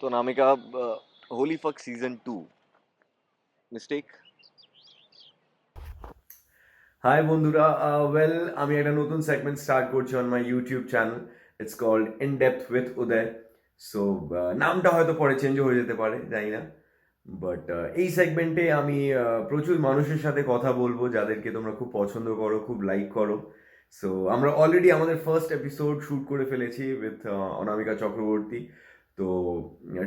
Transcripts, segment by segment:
तो नामिका, holy fuck season 2 mistake. Hi বন্ধুরা, ওয়েল আমি একটা নতুন সেগমেন্ট স্টার্ট করছি on my YouTube channel. It's called in depth with Uday. So নামটা হয়তো পরে চেঞ্জ হয়ে যেতে পারে, জানি না। বাট এই সেগমেন্টে আমি প্রচুর মানুষের সাথে কথা বলবো যাদেরকে তোমরা খুব পছন্দ করো, খুব লাইক করো। সো আমরা অলরেডি আমাদের ফার্স্ট এপিসোড শুট করে ফেলেছি উইথ অনামিকা চক্রবর্তী। তো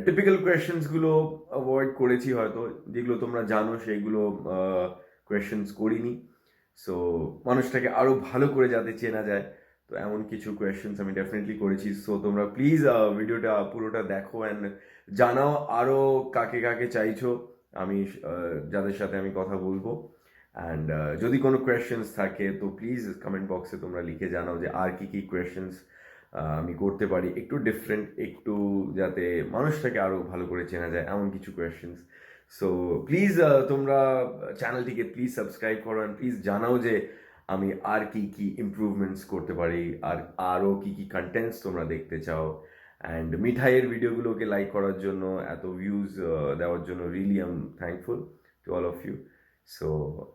টিপিক্যাল কোয়েশ্চেন্সগুলো অ্যাভয়েড করেছি হয়তো, যেগুলো তোমরা জানো সেইগুলো কোয়েশ্চেন্স করিনি। সো মানুষটাকে আরও ভালো করে যাতে চেনা যায়, তো এমন কিছু কোয়েশ্চেন্স আমি ডেফিনেটলি করেছি। সো তোমরা প্লিজ ভিডিওটা পুরোটা দেখো অ্যান্ড জানাও আরও কাকে কাকে চাইছো আমি যাদের সাথে আমি কথা বলবো। অ্যান্ড যদি কোনো কোয়েশ্চেন্স থাকে তো প্লিজ কমেন্ট বক্সে তোমরা লিখে জানাও যে আর কি কি কোয়েশ্চেন্স আমি করতে পারি, একটু ডিফারেন্ট, একটু যাতে মানুষটাকে আরও ভালো করে চেনা যায়, এমন কিছু কোয়েশ্চেন্স। সো প্লিজ তোমরা চ্যানেলটিকে প্লিজ সাবস্ক্রাইব করো অ্যান্ড প্লিজ জানাও যে আমি আর কি কি ইমপ্রুভমেন্টস করতে পারি, আর আরও কি কি কন্টেন্টস তোমরা দেখতে চাও। অ্যান্ড মিঠাইয়ের ভিডিওগুলোকে লাইক করার জন্য, এত ভিউজ দেওয়ার জন্য really I am thankful to all of you. So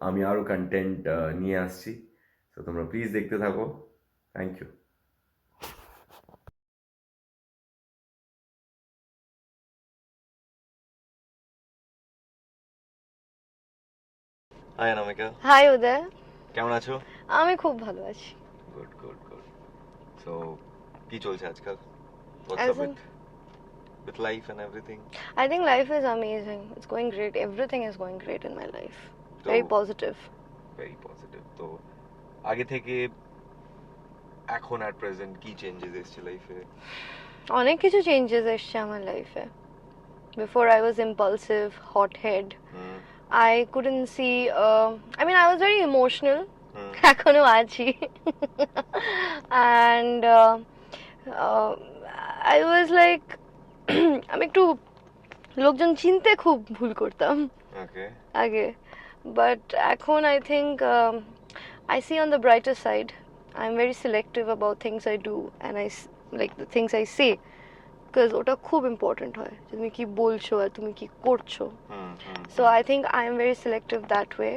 আমি আরও কন্টেন্ট নিয়ে আসছি, তো তোমরা প্লিজ দেখতে থাকো। Thank you. Hi Anamika, hi Uday, কেমন আছো? আমি খুব ভালো আছি। Good good good. সো কি চলছে আজকাল? What's As up in, with life and everything? I think life is amazing. It's going great. Everything is going great in my life. তো Very positive. Very positive. তো আগে থেকে এখন আর present কি changes এসেছে লাইফে? অনেক কিছু চেঞ্জেস এসছে আমার লাইফে। Before I was impulsive, hothead. I couldn't see. I mean, I was very emotional. এখনো আছি। And I was like, আমি একটু লোকজন চিনতে খুব ভুল করতাম ওকে। আগে, বাট এখন I think I see on the brighter side. I'm very selective about things I do, and like the things I say, because ওটা খুব ইম্পর্টেন্ট হয় যে তুমি কি বলছো আর তুমি কি করছো। So I think I am very selective that way,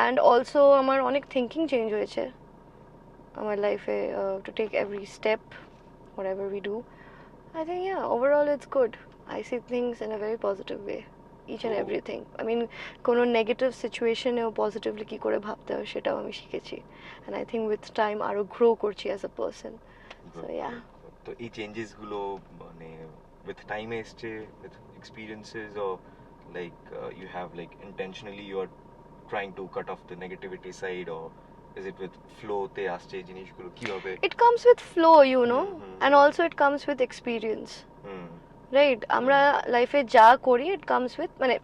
and also আমার অনেক thinking change হয়েছে আমার লাইফে, to take every step whatever we do. I think, yeah, overall it's good. I see things in a very positive way, each and Oh. everything. I mean, কোনো negative সিচুয়েশনেও positively কী করে ভাবতে হয় সেটাও আমি শিখেছি, and I think with time আরও grow করছি as a person. So yeah. তো এই চেঞ্জেস গুলো মানে উইথ টাইমে এসছে, with experiences, or like you have like intentionally you are trying to cut off the negativity side, or is it with ফ্লোতে আসছে এই জিনিসগুলো কিভাবে? It comes with flow, you know, and also it comes with experience. Right, আমরা লাইফে যা করি it comes with মানে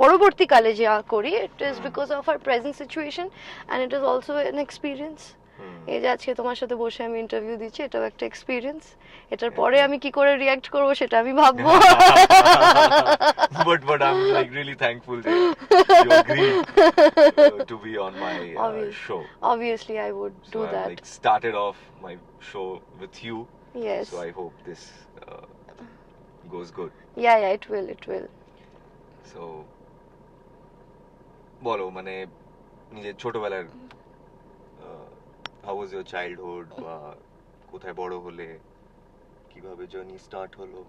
পরবর্তীকালে যা করি it is because of our present situation, and it is also an experience. এই যে আজকে তোমার সাথে বসে আমি ইন্টারভিউ দিচ্ছি, এটাও একটা এক্সপিরিয়েন্স। এটার পরে আমি কি করে রিয়াক্ট করবো সেটা আমি ভাববো। but I'm like really thankful that you agreed to be on my show. Obviously I would So do I that. like started off my show with you. Yes. So I hope this goes good. Yeah, it will. So বলো মানে নিজের ছোটবেলার how was your childhood, বা কোথায় বড় হলে, কিভাবে journey start হলো?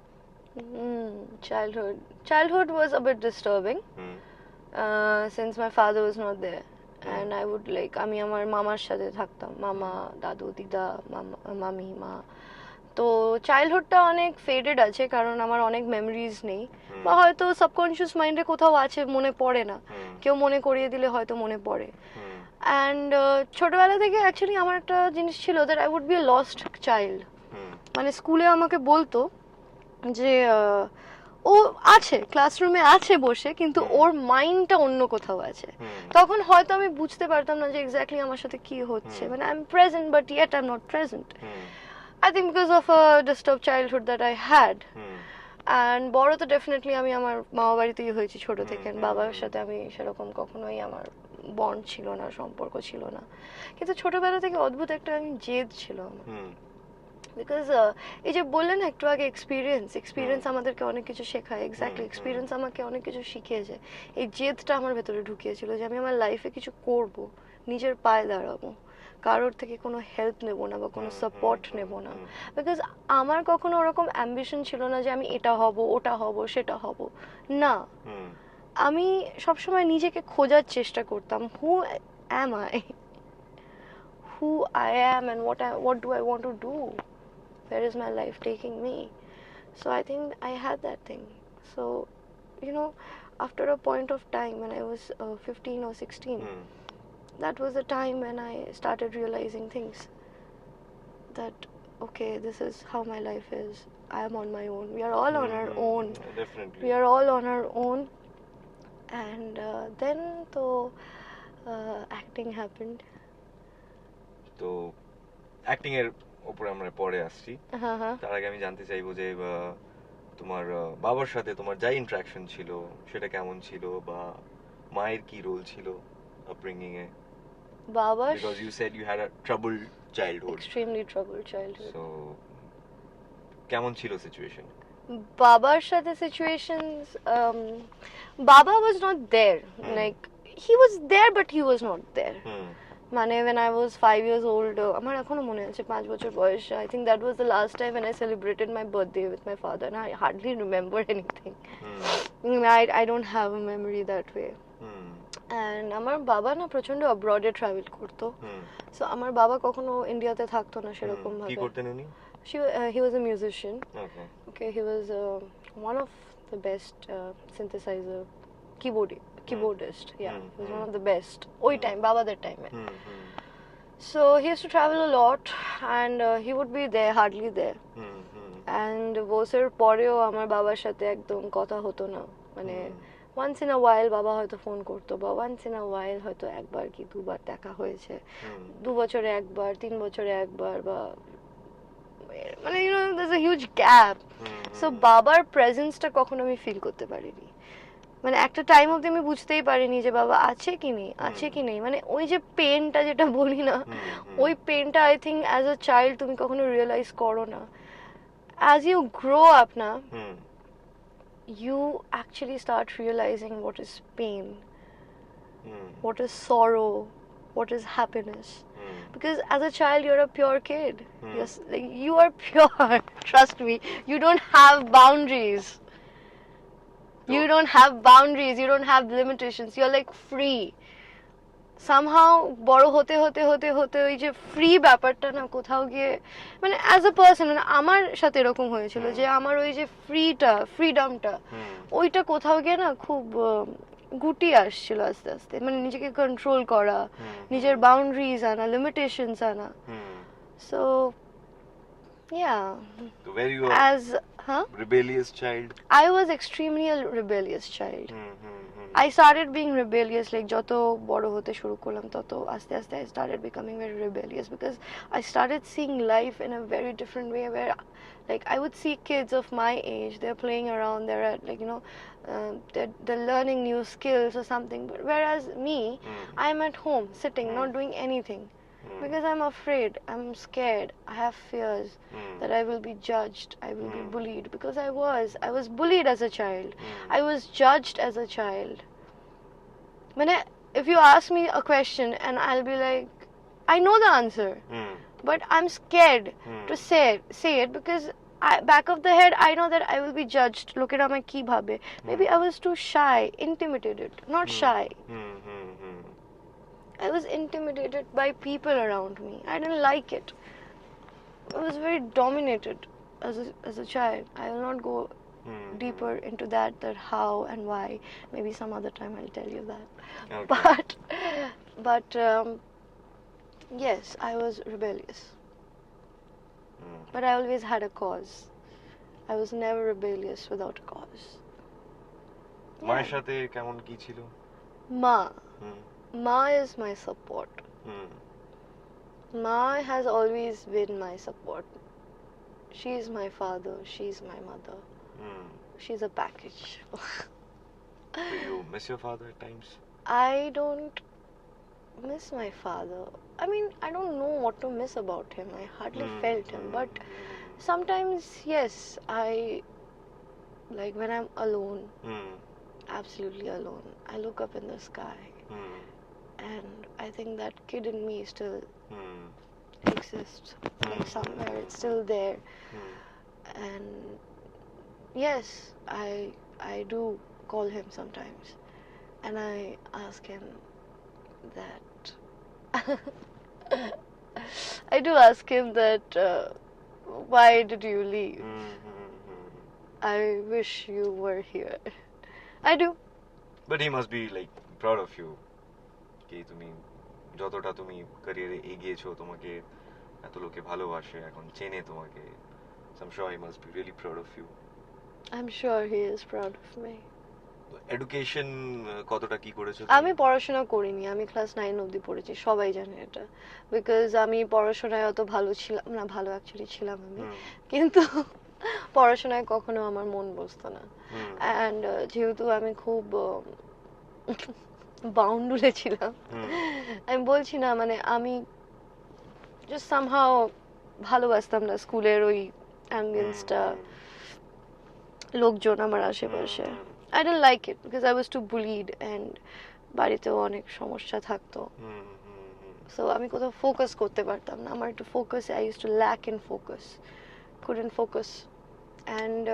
Childhood was a bit disturbing, since my father was not there, and I would like আমি আমার মামার সাথে থাকতাম, মামা, দাদু, দিদা, মামি, মা। তো চাইল্ডহুডটা অনেক ফেডেড আছে কারণ আমার অনেক মেমোরিজ নেই, বা হয়তো সাবকনশিয়াস মাইন্ডে কোথাও আছে, মনে পড়ে না, কেউ মনে করিয়ে দিলে হয়তো মনে পড়ে। অ্যান্ড ছোটবেলা থেকে অ্যাকচুয়ালি আমার একটা জিনিস ছিল that I would be a lost child. মানে স্কুলে আমাকে বলতো যে ও আছে ক্লাসরুমে আছে বসে, কিন্তু ওর মাইন্ডটা অন্য কোথাও আছে। তখন হয়তো আমি বুঝতে পারতাম না যে এক্স্যাক্টলি আমার সাথে কি হচ্ছে, মানে I am present but yet I am not present. I think because of a disturbed childhood that I had. And বড় তো ডেফিনেটলি আমি আমার মামা বাড়িতেই হয়েছি ছোট থেকে, বাবার সাথে আমি সেরকম কখনোই আমার বন্ড ছিল না, সম্পর্ক ছিল না। কিন্তু ছোটবেলা থেকে অদ্ভুত একটা জেদ ছিল আমার, বিকজ এই যে বললেন একটু আগে এক্সপিরিয়েন্স আমাদেরকে অনেক কিছু শেখায়, এক্স্যাক্টলি এক্সপিরিয়েন্স আমাকে অনেক কিছু শিখিয়েছে। এই জেদটা আমার ভেতরে ঢুকিয়েছিল যে আমি আমার লাইফে কিছু করব, নিজের পায়ে দাঁড়াবো, কারোর থেকে কোনো হেল্প নেব না বা কোনো সাপোর্ট নেব না। বিকজ আমার কখনো ওরকম অ্যাম্বিশন ছিল না যে আমি এটা হব, ওটা হব, সেটা হব না। আমি সবসময় নিজেকে খোঁজার চেষ্টা করতাম, who am I, who I am and what do I want to do, where is my life taking me. So I think I had that thing. So you know, after a point of time when I was 15 or 16, that was the time when I started realizing things, that okay, this is how my life is. I am on my own, we are all on our own. Definitely. We are all on our own. And then so acting happened. তো acting এর উপরে আমরা পরে আসছি। তার আগে আমি জানতে চাইবো যে তোমার বাবার সাথে তোমার যা ইন্টারাকশন ছিল সেটা কেমন ছিল, বা মায়ের কি রোল ছিল আপব্রিঙ্গিং এ? বাবা, because you said you had a troubled childhood, extremely troubled childhood. so কেমন ছিল সিচুয়েশন? বাবার সাথে সিচুয়েশনস, বাবা was not there, like he was there but he was not there. মানে when I was 5 years old, আমার এখনো মনে আছে 5 বছর বয়স, I think that was the last time when I celebrated my birthday with my father, and I hardly remember anything. I don't have a memory that way. And আমার বাবা না প্রচন্ড অব্রডে ট্রাভেল করতো, সো আমার বাবা কখনো ইন্ডিয়াতে থাকতো না সেরকম ভাবে। কি করতেন উনি? He was a musician. Okay, he was one of the best synthesizer keyboardist. Yeah, he was one of the best ওই টাইম, বাবাদের টাইমে। So he used to travel a lot, and he would be there, hardly there. And divorceর পরেও আমার বাবার সাথে একদম কথা হতো না, মানে once in a while বাবা হয়তো ফোন করতো, বা once in a while হয়তো একবার কি দুবার দেখা হয়েছে, 2 বছরে একবার, 3 বছরে একবার, বা মানে you know there's a huge gap. So বাবার প্রেজেন্সটা কখনো আমি ফিল করতে পারিনি, মানে একটা টাইম অবধি আমি বুঝতেই পারিনি যে বাবা আছে কি নেই, আছে কি নেই, মানে ওই যে পেনটা যেটা বলি না, ওই পেনটা I think as a child তুমি কখনো রিয়েলাইজ করো না। অ্যাজ ইউ গ্রো আপ না, you actually start realizing what is pain, what is sorrow, what is happiness. Because as a child you're a pure kid. Yes, like, you are pure. Trust me, you don't have boundaries. You don't have boundaries, you don't have limitations, you're like free. Somehow বড় হতে হতে হতে হতে ওই যে free ব্যাপারটা না কোথাও গিয়ে, মানে অ্যাজ আ পার্সন আমার সাথে এরকম হয়েছিল যে আমার ওই যে ফ্রিডমটা ওইটা কোথাও গিয়ে না খুব গুটিয়ে আসছিল আস্তে আস্তে, মানে নিজেকে কন্ট্রোল করা, নিজের বাউন্ডারিজ আনা, লিমিটেশনস আনা। So yeah, were you as rebellious child? I was extremely a rebellious child. I started being rebellious, like যত বড় হতে শুরু করলাম তত আস্তে আস্তে I started becoming very rebellious, because I started seeing life in a very different way, where like I would see kids of my age, they're playing around, they're at, like, you know, they're learning new skills or something, but whereas me, I'm at home sitting not doing anything, because I'm afraid, I'm scared, I have fears that I will be judged, I will be bullied, because I was bullied as a child, I was judged as a child. If you ask me a question and I'll be like, I know the answer, but I'm scared to say it, because back of the head I know that I will be judged. Look at my ki bhabe. Maybe I was too shy, intimidated, not shy. I was intimidated by people around me. I didn't like it. I was very dominated as a child. I will not go deeper into that how and why. Maybe some other time I'll tell you that. Okay. But yes, I was rebellious. But I always had a cause. I was never rebellious without a cause. মায়ের সাথে কেমন কি ছিল? Ma is my support. Ma has always been my support. She's my father, she's my mother. She's a package. Do you miss your father at times? I don't Miss my father. I mean, I don't know what to miss about him. I hardly felt him, but sometimes, yes, I like when I'm alone, absolutely alone. I look up in the sky, and I think that kid in me still exists, like somewhere. It's still there, and yes, I do call him sometimes, and I ask him that. I do ask him that. Why did you leave? I wish you were here. I do. But he must be like proud of you. কি তুমি যতটা তুমি ক্যারিয়ারে এগিয়েছো, তোমাকে এত লোকে ভালোবাসে, এখন চেনে তোমাকে. So I'm sure he must be really proud of you. I'm sure he is proud of me. Education কতটা কি করেছো? আমি পড়াশোনা করিনি, আমি ক্লাস 9 অবধি পড়েছি, সবাই জানে এটা, বিকজ আমি পড়াশোনায় অত ভালো ছিলাম না, ভালো অ্যাকচুয়ালি ছিলাম আমি, কিন্তু পড়াশোনায় কখনো আমার মন বসতো না, অ্যান্ড যেহেতু আমি খুব বাউন্ডুলে ছিলাম, আমি বলছি না, মানে আমি জাস্ট সামহাও ভালোবাসতাম না স্কুলের ওই অ্যাম্বিয়েন্সটা, লোকজন আমার আশেপাশে। I didn't like it because I was too bullied and বাড়িতেও অনেক সমস্যা থাকতো, সো আমি কোথাও ফোকাস করতে পারতাম না, আমার একটু focus, I used to lack in focus, couldn't focus, and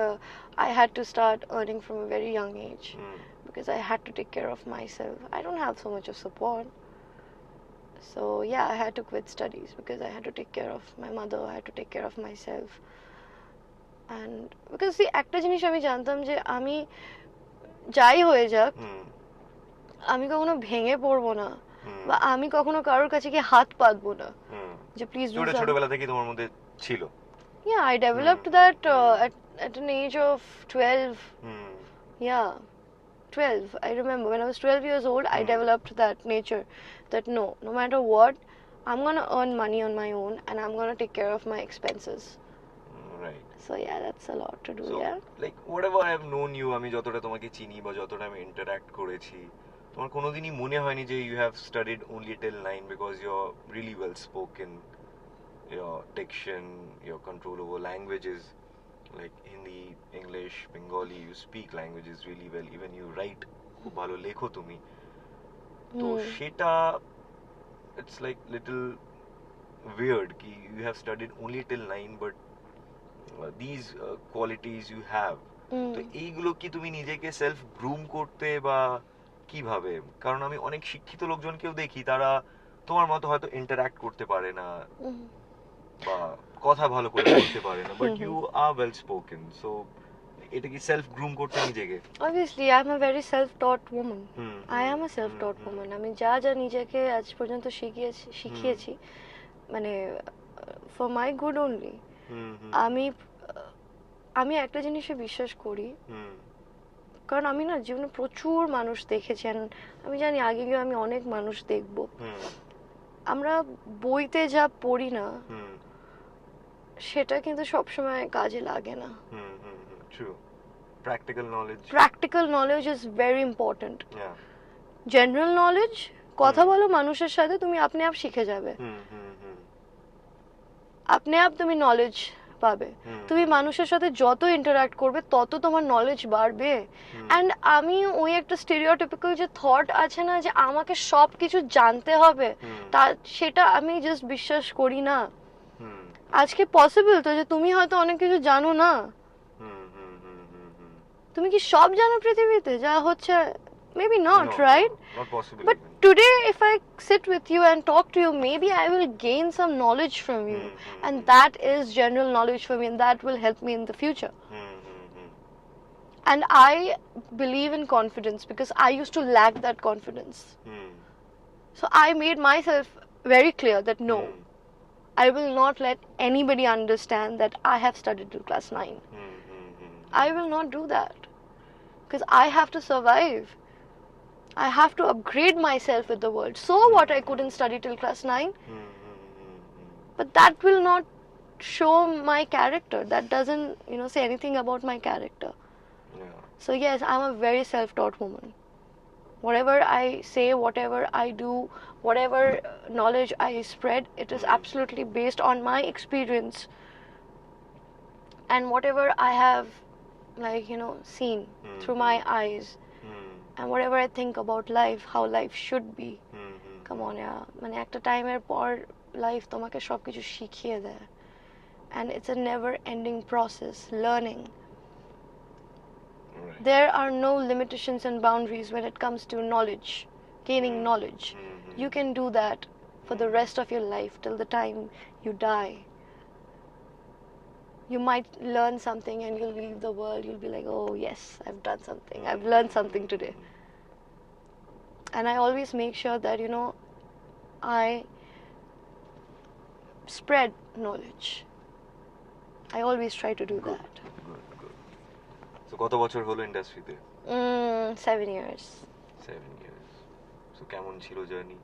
I had to start earning from a very young age because I had to take care of myself. I don't have so much of support, so yeah, I had to quit studies because I had to take care of my mother, I had to take care of myself, and because see, একটা জিনিস আমি জানতাম যে আমি যাই হয়ে যাক, আমি কখনো ভেঙে পড়বো না, বা আমি কখনো কারোর কাছে গিয়ে হাত পাতবো না যে প্লিজ ডু সামথিং। ছোটবেলা থেকে তোমার মধ্যে ছিল? Yeah, I developed that at an age of 12. Yeah, 12. I remember when I was 12 years old, I developed that nature that no matter what, I'm gonna earn money on my own and I'm gonna take care of my expenses. Right. So yeah, that's a lot to do. So, yeah, like whatever I have known you, আমি যতটা তোমাকে চিনি বা যতটা আমি interact করেছি, তোমার কোনোদিনই মনে হয়নি যে you have studied only till 9 because you're really well spoken, your diction, your control over languages like Hindi, English, Bengali, you speak languages really well, even you write, খুব ভালো লেখো তুমি, তো সেটা it's like little weird ki you have studied only till 9 but these qualities you have, তো এইগুলো কি তুমি নিজেকে সেলফ গ্রুম করতে বা কিভাবে? কারণ আমি অনেক শিক্ষিত লোকজনকেও দেখি, তারা তোমার মতো হয়তো ইন্টারঅ্যাক্ট করতে পারে না বা কথা ভালো করে বলতে পারে না, but you are well spoken, so এটা কি সেলফ গ্রুম করতে নিজেকে? Obviously, I'm a very self-taught woman. I am a self-taught woman. আমি যা যা নিজেকে আজ পর্যন্ত শিখিয়েছি, মানে for my good only. আমি একটা জিনিসে বিশ্বাস করি, কারণ আমি না জীবনে প্রচুর মানুষ দেখেছি, আমি জানি আগে গিয়ে আমি অনেক মানুষ দেখবো, আমরা বইতে যা পড়ি না সেটা কিন্তু সবসময় কাজে লাগে না। Practical knowledge is very important. General knowledge, কথা বলো মানুষের সাথে, তুমি আপনি আপ শিখে যাবে, আপনি আপ তুমি নলেজ পাবে, তুমি মানুষের সাথে যত ইন্টারঅ্যাক্ট করবে তত তোমার নলেজ বাড়বে। অ্যান্ড আমি ওই একটা স্টেরিওটিপিক্যাল যে থট আছে না যে আমাকে সব কিছু জানতে হবে, তা সেটা আমি জাস্ট বিশ্বাস করি না। আজকে পসিবল তো যে তুমি হয়তো অনেক কিছু জানো না, তুমি কি সব জানো পৃথিবীতে যা হচ্ছে? Maybe not, right? Not possible. But today if I sit with you and talk to you, maybe I will gain some knowledge from you, and that is general knowledge for me, and that will help me in the future. And I believe in confidence because I used to lack that confidence. So I made myself very clear that no, I will not let anybody understand that I have studied till class 9. I will not do that because I have to survive. I have to upgrade myself with the world. So what, I couldn't study till class 9? But that will not show my character. That doesn't, say anything about my character. So yes, I'm a very self-taught woman. Whatever I say, whatever I do, whatever knowledge I spread, it is absolutely based on my experience and whatever I have, like, seen through my eyes, and whatever I think about life, how life should be. Come on, yeah. মানে একটা টাইমের পর life তোমাকে সবকিছু শিখিয়ে দেয়, and it's a never ending process learning. Right. There are no limitations and boundaries when it comes to knowledge, gaining knowledge. You can do that for the rest of your life till the time you die. You might learn something and you'll leave the world, you'll be like, oh yes, I've done something, I've learned something today. And I always make sure that I spread knowledge. I always try to do that. Good. So কত বছর হলো ইন্ডাস্ট্রিতে? 7 years. 7 years. So কেমন ছিল journey?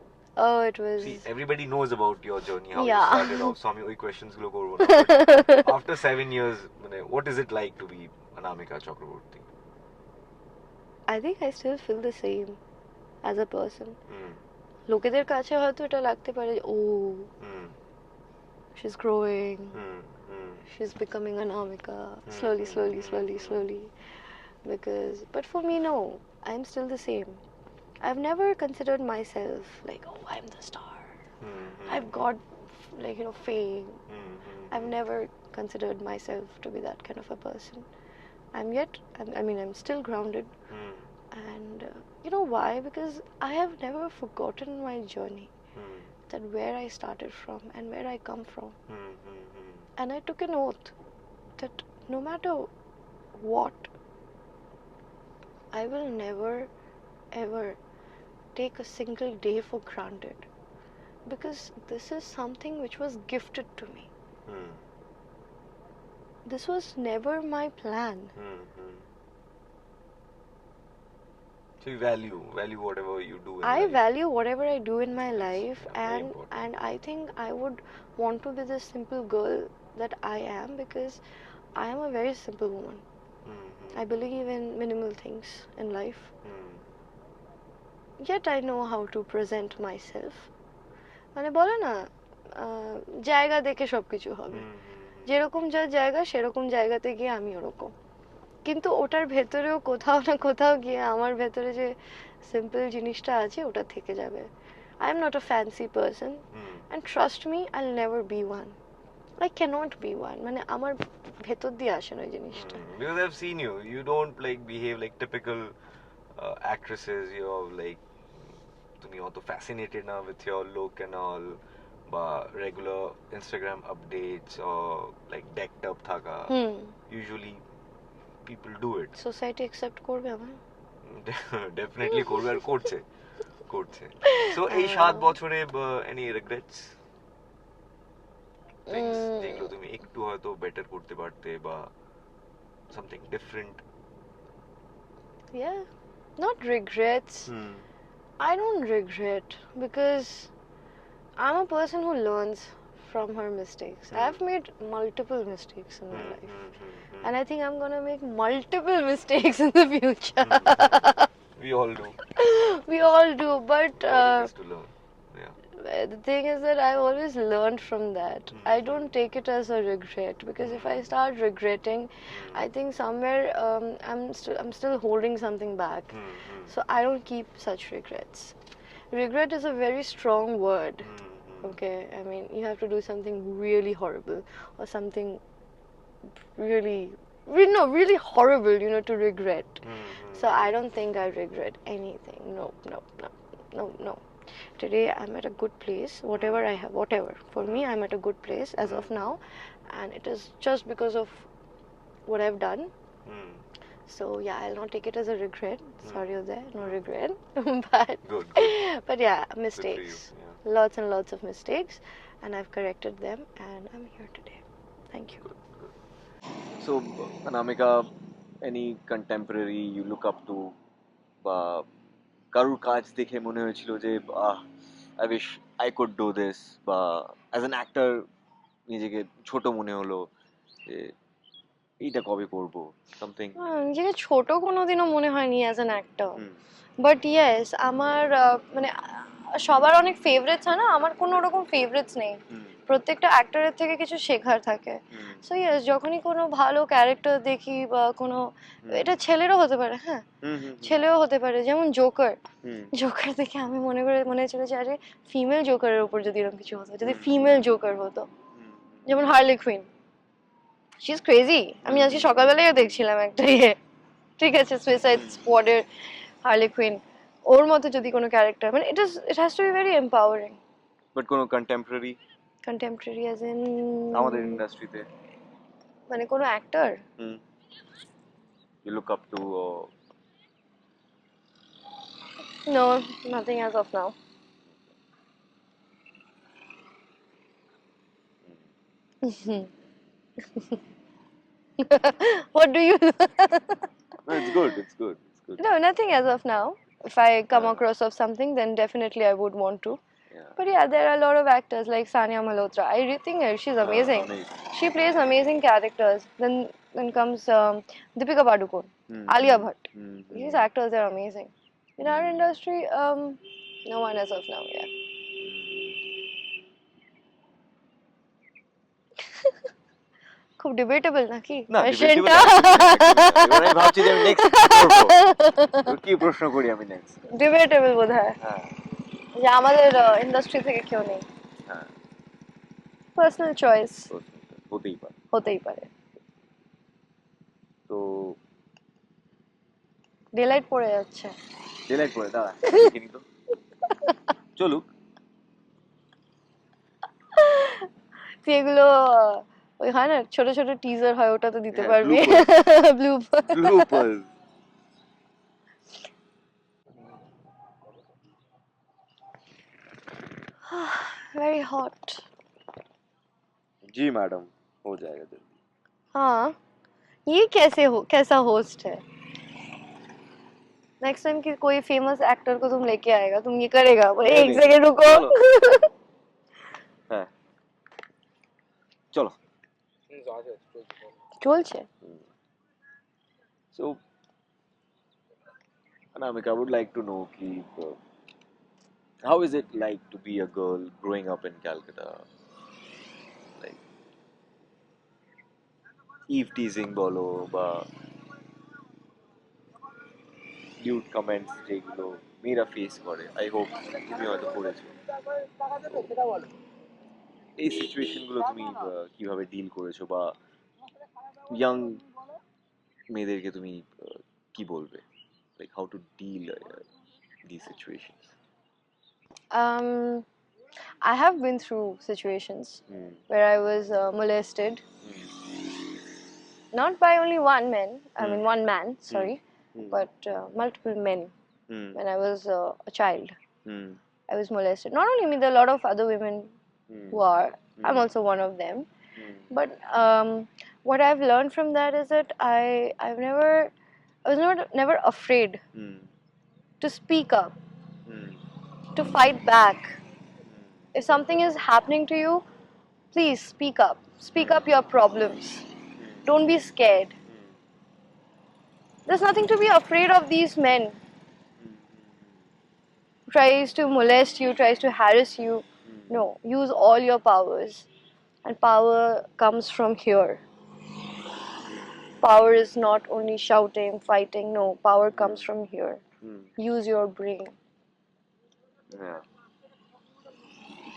Oh, it was. See, everybody knows about your journey, how Yeah. you started off. So আমি ওই questions গুলো করবো না. But after 7 years, মানে what is it like to be Anamika Chakraborty? I think I still feel the same as a person. লোকেদের কাছে হয়তো এটা লাগতে পারে, oh, she's growing, she's becoming Anamika, slowly. But for me, no, I'm still the same. I've never considered myself like, oh, I'm the star. I've got, like, fame. I've never considered myself to be that kind of a person. I'm still grounded. And you know why? Because I have never forgotten my journey, that where I started from and where I come from. And I took an oath that no matter what, I will never ever take a single day for granted, because this is something which was gifted to me. This was never my plan. So you value whatever you do in I life. value whatever I do in my life, very important. and I think I would want to be the simple girl that I am, because I am a very simple woman. I believe in minimal things in life. Yet I know how to present myself. মানে বলে না, জায়গা দেখে সবকিছু হবে, যেরকম যা জায়গা সেরকম জায়গাতে গিয়ে আমি ওরকম। কিন্তু ওটার ভেতরেও কোথাও না কোথাও গিয়ে আমার ভেতরে যে সিম্পল জিনিসটা আছে ওটা থেকে যাবে। I am not a fancy person, and trust me, I'll never be one. I cannot be one. মানে আমার ভেতর দিয়ে আসে না ওই জিনিসটা। Because I've seen you don't like behave like typical actresses. You're like, তুমি অত fascinated না with your look and all, বা regular Instagram updates or like decked up থাকা. Usually people do it. Society accept করবে আমার? Definitely করবে, আর করছে। So এই 7 বছরে any regrets? Things যেগুলো তুমি একটু হয়তো better করতে পারতে, বা something different? Yeah, not regrets. I don't regret, because I'm a person who learns from her mistakes. I've made multiple mistakes in my life, and I think I'm gonna make multiple mistakes in the future. We all do. We all do, but What is to learn? Yeah. the thing is that I've always learned from that. I don't take it as a regret, because if I start regretting, I think somewhere I'm still holding something back. So I don't keep such regrets. Regret is a very strong word. Okay, I mean, you have to do something really horrible or something really horrible, to regret. So I don't think I regret anything. No. Today I'm at a good place. Whatever. For me, I'm at a good place as of now, and it is just because of what I've done. So yeah, I'll not take it as a regret. Sorry, Uday, no regret. Good. But yeah, mistakes. Good for you, yeah. Lots and lots of mistakes, and I've corrected them, and I'm here today. Thank you. Good. So Anamika, any contemporary you look up to, বা কারুর কাজ দেখে মনে হয়েছিল যে I wish I could do this, বা as an actor নিজেকে ছোট মনে হলো যে এইটা কবে করব সামথিং? নিজেকে ছোট কোনোদিনও মনে হয়নি as an actor, but yes আমার মানে সবার অনেক ফেভারিটস হয় না, আমার কোনো ওরকম ফেভারিটস নেই, প্রত্যেকটা অ্যাক্টরের থেকে কিছু শেখার থাকে। সো ইয়েস, যখনই কোনো ভালো ক্যারেক্টার দেখি বা কোনো, এটা ছেলেরও হতে পারে, হ্যাঁ ছেলেও হতে পারে, যেমন জোকার, জোকার দেখে আমি মনে হয়েছিল যে আরে ফিমেল জোকারের উপর যদি এরকম কিছু হতো, যদি ফিমেল জোকার হতো, যেমন Harley Quinn, she is crazy. আমি আজকে সকালবেলায় দেখছিলাম একটা ঠিক আছে, সুইসাইড স্কোয়াডের হার্লি কুইন, ওর মতো যদি কোনো ক্যারেক্টার, মানে it has to be very empowering. But কোনো কন্টেম্পোরারি কন্টেম্পোরারি অ্যাজ ইন আমাদের ইন্ডাস্ট্রিতে মানে কোনো actor? You look up to? No, nothing as of now. What do you? No, it's good, it's good, it's good. No, nothing as of now. If I come across of something, then definitely I would want to. Yeah. But yeah, there are a lot of actors like Sania Malhotra. I really think she's amazing. She plays amazing characters. Then comes Deepika Padukone, Alia Bhatt. These actors are amazing. In our industry, no one as of now. Yeah. খুব debatable নাকি না, কোশ্চেনটা? এবারে ভাবছি যে আমি next করব, কি প্রশ্ন করি আমি নেক্সট। ডিবেটেবল বোধহয়, হ্যাঁ যে আমাদের ইন্ডাস্ট্রি থেকে কেউ নেই। হ্যাঁ, পার্সোনাল চয়েস হতেই পারে। হতেই পারে। তো ডেলাইট পড়ে যাচ্ছে। ডিলাইট করে দাঁড়া দেখিনি তো, চলুক। তুই এগুলো ওই হয় না ছোট ছোট টিজার হয়, ওটাতে দিতে হ্যাঁ, পারবি। ব্লুপার্স। Very hot. जी मैडम, हो जाएगा जल्दी। हाँ, ये कैसा होस्ट है? नेक्स्ट टाइम की कोई फेमस एक्टर को तुम लेके आएगा, तुम ये करेगा? एक सेकंड रुको। হ্যাঁ চলো। চলছে। So Anamika, I would like to know ki, how is it like to be a girl growing up in Calcutta? Like eve teasing বলো বা লিউড কমেন্টস যেগুলো মেয়েরা ফেস করে, আই হোপ তুমি হয়তো করেছো, এই সিচুয়েশনগুলো তুমি কিভাবে ডিল করেছো, বা ইয়াং মেয়েদেরকে তুমি কি বলবে, like how to deal this situations? I have been through situations where I was molested, not by only one man, one man, sorry, but multiple men. When I was a child, I was molested. Not only me, there are a lot of other women who are. I'm also one of them. But what I've learned from that is that I was never afraid to speak up, to fight back. If something is happening to you, please speak up. Speak up your problems. Don't be scared. There's nothing to be afraid of these men. Tries to molest you, tries to harass you. No, use all your powers. And power comes from here. Power is not only shouting, fighting. No, power comes from here. Use your brain. Yeah.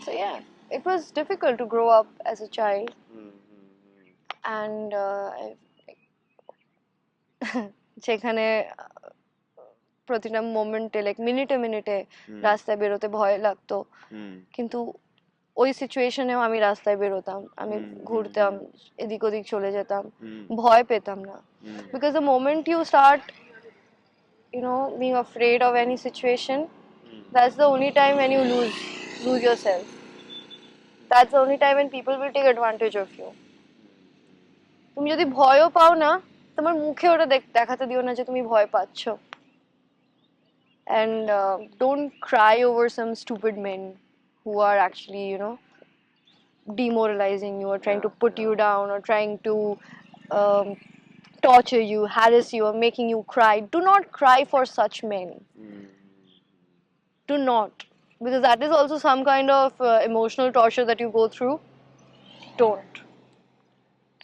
So yeah, it was difficult to grow up as a child. And যেখানে প্রতিটা মোমেন্টে like মিনিটে মিনিটে রাস্তায় বেরোতে ভয় লাগতো, কিন্তু ওই সিচুয়েশনেও আমি রাস্তায় বেরোতাম, আমি ঘুরতাম, এদিক ওদিক চলে যেতাম, ভয় পেতাম না। Because the moment you start being afraid of any situation, that's the only time when you lose yourself. That's the only time when people will take advantage of you. তুমি যদি ভয়ও পাও না, তোমার মুখে ওটা দেখাতে দিও না যে তুমি ভয় পাচ্ছ। And don't cry over some stupid men who are actually demoralizing you or trying to put you down or trying to torture you, harass you, or making you cry, do not cry for such men. Do not, because that is also some kind of emotional torture that you go through. Don't.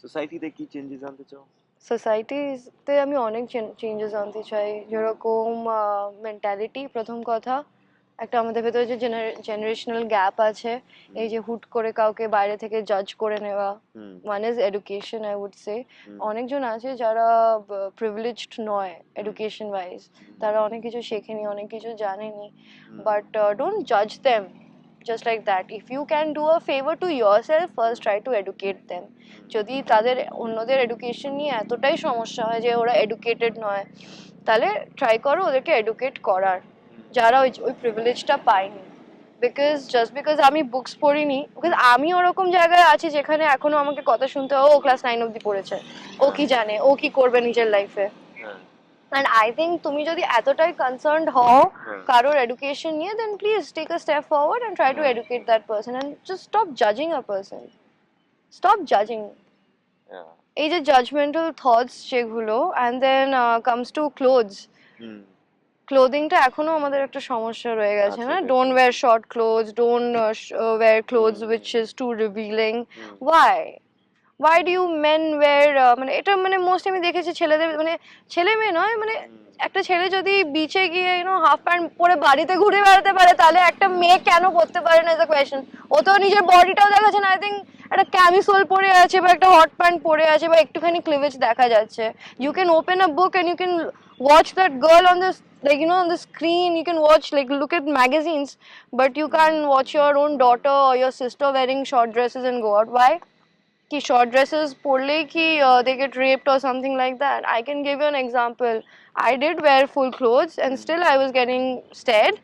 সোসাইটিতে কি changes আনতে চাও? সোসাইটিতে আমি অনেক changes আনতে চাই, যেরকম মেন্টালিটি। প্রথম কথা, একটা আমাদের ভেতরে যে জেনারেশনাল গ্যাপ আছে, এই যে হুট করে কাউকে বাইরে থেকে জাজ করে নেওয়া। One is education, I would say. অনেকজন আছে যারা প্রিভিলেজড নয় এডুকেশন ওয়াইজ, তারা অনেক কিছু শেখেনি, অনেক কিছু জানেনি, বাট ডোন্ট জাজ them just like that. If you can do a favor to yourself, first try to educate them. যদি তাদের অন্যদের এডুকেশন নিয়ে এতটাই সমস্যা হয় যে ওরা এডুকেটেড নয়, তাহলে ট্রাই করো ওদেরকে এডুকেট করার, যারা ওই প্রিভিলেজটা পায়নি। বিকজ জাস্ট বিকজ আমি বুকস পড়িনি, বিকজ আমি ওরকম জায়গায় আছি যেখানে এখনো আমাকে কথা শুনতে হয়, ও ক্লাস 9 অব্দি পড়েছে, ও কি জানে, ও কি করবে নিজের লাইফে। And I think তুমি যদি এতটাই কনসার্নড হও কারোর এডুকেশন নিয়ে, then please take a step forward and try to educate that person and just stop judging a person. Stop judging. এই যে judgmental thoughts যেগুলো, and then comes to clothes. ক্লোদিংটা এখনো আমাদের একটা সমস্যা রয়ে গেছে না? Don't wear short clothes, don't wear clothes which is too revealing. Why do you men wear মানে এটা মানে মোস্ট আমি দেখেছি ছেলেদের, মানে ছেলে মেয়ে নয়, মানে একটা ছেলে যদি বিচে গিয়ে হাফ প্যান্ট পরে বাড়িতে ঘুরে বেড়াতে পারে, তাহলে একটা মেয়ে কেন করতে পারে না, এজ আ কোয়েশ্চেন। ও তো নিজের বডিটাও দেখাচ্ছে না। আই থিঙ্ক একটা ক্যামিসোল পরে আছে বা একটা হট প্যান্ট পরে আছে বা একটুখানি ক্লিভেজ দেখা যাচ্ছে। You can open a book and you can watch that girl on this, like on the screen. You can watch, like look at magazines, but you can't watch your own daughter or your sister wearing short dresses and go out. Why? Ki short dresses porle ki they get raped or something like that. I can give you an example. I did wear full clothes and still I was getting stared.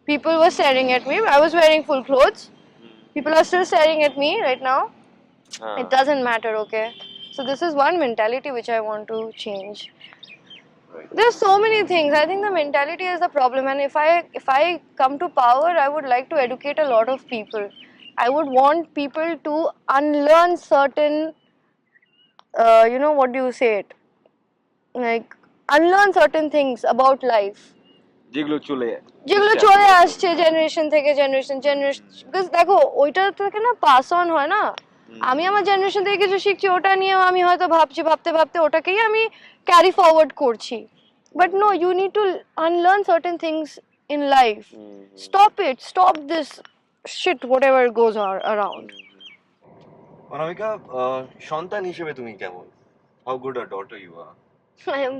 People were staring at me. I was wearing full clothes. People are still staring at me right now. It doesn't matter, okay? So this is one mentality which I want to change. There's so many things. I think the mentality is the problem, and if I come to power, I would like to educate a lot of people. I would want people to unlearn certain what do you say it, like unlearn certain things about life যেগুলো চলে আসছে generation থেকে generation, because দেখো ওইটা থেকে না pass on হয় না। আমি আমার জেনারেশন থেকে কিছু শিখছি, ওটা নিয়ে আমি হয়তো ভাবতে ভাবতে ওটাকেই আমি ক্যারি ফরওয়ার্ড করছি। But no, you need to unlearn certain things in life. Stop this shit whatever goes around. Anamika, সন্তান হিসেবে তুমি কেমন? How good a daughter you are? I am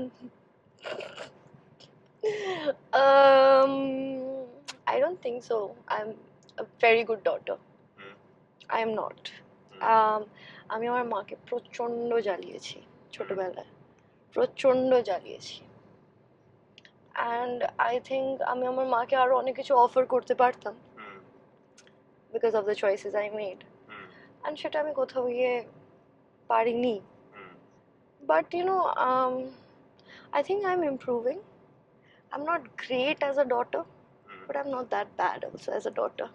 I don't think so. I'm a very good daughter. I am not. আমি আমার মাকে প্রচন্ড জ্বালিয়েছি ছোটবেলায়, প্রচন্ড জ্বালিয়েছি। অ্যান্ড আই থিঙ্ক আমি আমার মাকে আরো অনেক কিছু অফার করতে পারতাম because of the choices I made, and সেটা আমি কোথাও গিয়ে পারিনি। But I think I'm improving. I'm not great as a daughter, but I'm not that bad also as a daughter.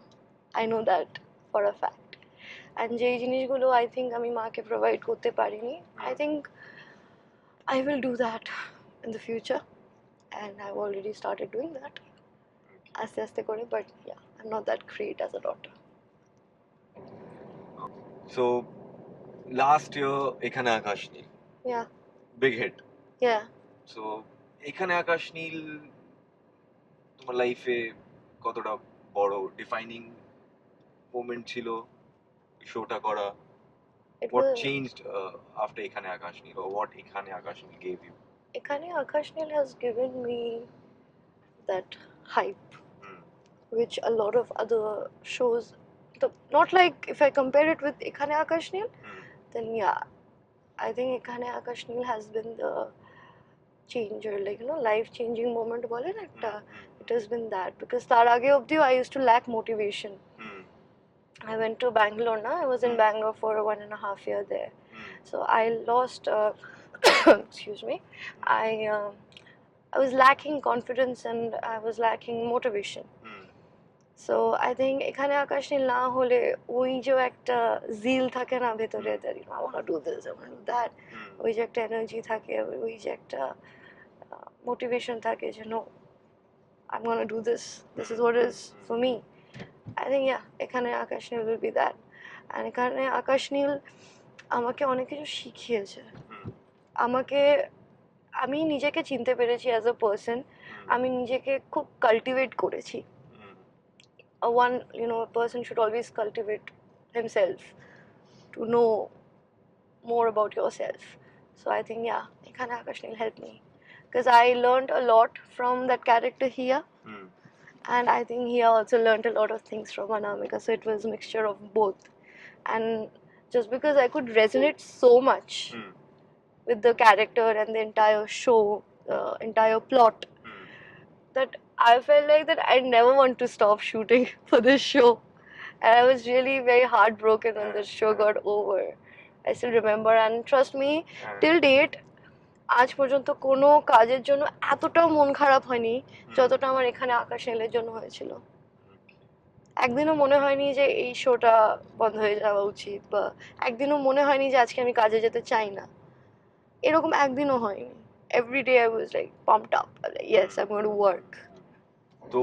I know that for a fact. And যেই জিনিসগুলো I think আমি মাকে provide করতে পারিনি, I think I will do that in the future, and I've already started doing that আস্তে আস্তে করে, but yeah, I'm not that great as a daughter. So last year এখানে আকাশ নীল, Yeah. big hit. Yeah. So এখানে আকাশ নীল তোমার লাইফে কতটা বড় defining moment ছিল শোটা করা? What changed after এখানে আকাশ নীল, or what এখানে আকাশ নীল gave you? এখানে আকাশ নীল has given me that hype, which a lot of other shows, not like if I compare it with এখানে আকাশ নীল, then yeah, I think এখানে আকাশ নীল has been the changer, like life changing moment বলেন একটা, it has been that, because তার আগে অবধি I used to lack motivation. I went to Bangalore now. I was in Bangalore for 1.5 years there. So I lost excuse me, I was lacking confidence and I was lacking motivation. So I think এখানে আকাশ নীল না হলে ওই যে একটা জিল থাকে না ভেতরে, that you know I want to do this, I want to do that, ওই যে একটা এনার্জি থাকে, ওই যে একটা মোটিভেশন থাকে যে no I'm gonna do this. This is what it is for me. I think yeah, এখানে আকাশ নীল will be that. And এখানে আকাশ নীল আমাকে অনেক কিছু শিখিয়েছে। আমাকে, আমি নিজেকে চিনতে পেরেছি অ্যাজ আ পার্সন, আমি নিজেকে খুব কাল্টিভেট করেছি। One, you know, a person should always cultivate himself to know more about yourself. So I think yeah, এখানে আকাশ নীল helped me because I learned a lot from that character here. And I think he also learned a lot of things from Anamika, so it was a mixture of both. And just because I could resonate so much with the character and the entire show, entire plot, that I felt like that I never want to stop shooting for this show. And I was really very heartbroken when the show got over. I still remember, and trust me, till date, আজ পর্যন্ত কোনো কাজের জন্য এতটাও মন খারাপ হয়নি যতটা আমার এখানে আকাশ নীলের জন্য হয়েছিল। একদিনও মনে হয়নি যে এই শোটা বন্ধ হয়ে যাওয়া উচিত, বা একদিনও মনে হয়নি যে আজকে আমি কাজে যেতে চাই না, এরকম একদিনও হয়নি। Every day I was like pumped up, yes I am going to work. তো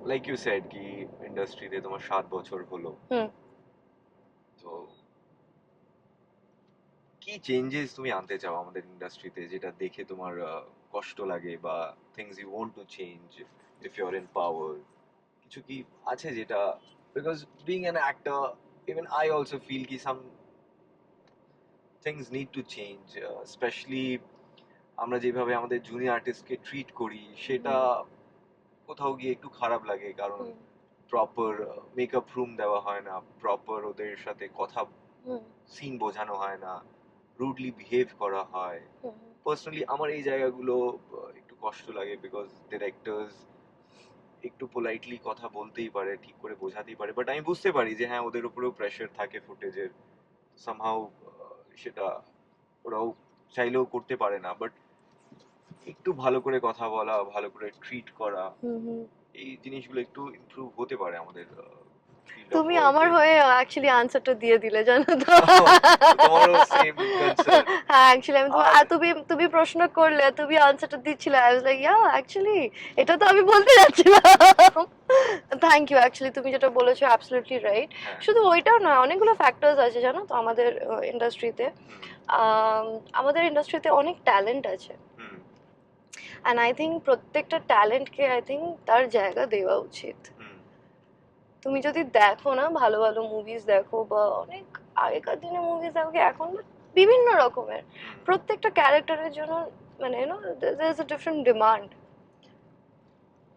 লাইক ইউ সেড কি ইন্ডাস্ট্রিতে তোমার 7 বছর হলো, তো কি চেঞ্জেস তুমি আনতে চাও আমাদের ইন্ডাস্ট্রিতে যেটা দেখে তোমার কষ্ট লাগে, বা things you want to change if you are in power? কিছু কি আছে যেটা, because being an actor even I also feel কি some things need to change, specially আমরা যেভাবে আমাদের জুনিয়র আর্টিস্টকে ট্রিট করি সেটা কোথাও গিয়ে একটু খারাপ লাগে, কারণ প্রপার মেকআপ রুম দেওয়া হয় না, প্রপার ওদের সাথে কথা সিন বোঝানো হয় না, রুডলি বিহেভ করা হয়। পার্সোনালি আমার এই জায়গাগুলো একটু কষ্ট লাগে, বিকজ ডিরেক্টরস একটু পোলাইটলি কথা বলতেই পারে, ঠিক করে বোঝাতেই পারে, বাট আমি বুঝতে পারি যে হ্যাঁ ওদের উপরেও প্রেশার থাকে ফুটেজের, সামহাউ সেটা ওরাও চাইলেও করতে পারে না, বাট একটু ভালো করে কথা বলা, ভালো করে ট্রিট করা, এই জিনিসগুলো একটু ইমপ্রুভ হতে পারে আমাদের। তুমি আমার হয়ে অ্যাকচুয়ালি আনসারটা দিয়ে দিলে, জানো তো। হ্যাঁ অ্যাকচুয়ালি আমি তুমি প্রশ্ন করলে, তুমি আনসারটা দিচ্ছিলে, I was like yeah actually এটা তো আমি বলতে যাচ্ছিলাম। থ্যাংক ইউ, অ্যাকচুয়ালি তুমি যেটা বলেছো অ্যাবসলিউটলি রাইট। শুধু ওইটাও নয়, অনেকগুলো ফ্যাক্টরস আছে জানো তো আমাদের ইন্ডাস্ট্রিতে। আমাদের ইন্ডাস্ট্রিতে অনেক ট্যালেন্ট আছে, অ্যান্ড আই থিঙ্ক প্রত্যেকটা ট্যালেন্টকে আই থিঙ্ক তার জায়গা দেওয়া উচিত। তুমি যদি দেখো না, ভালো ভালো মুভিজ দেখো, বা অনেক আগেকার দিনের মুভিজ দেখো, এখন বিভিন্ন রকমের প্রত্যেকটা ক্যারেক্টারের জন্য মানে you know there is a different demand.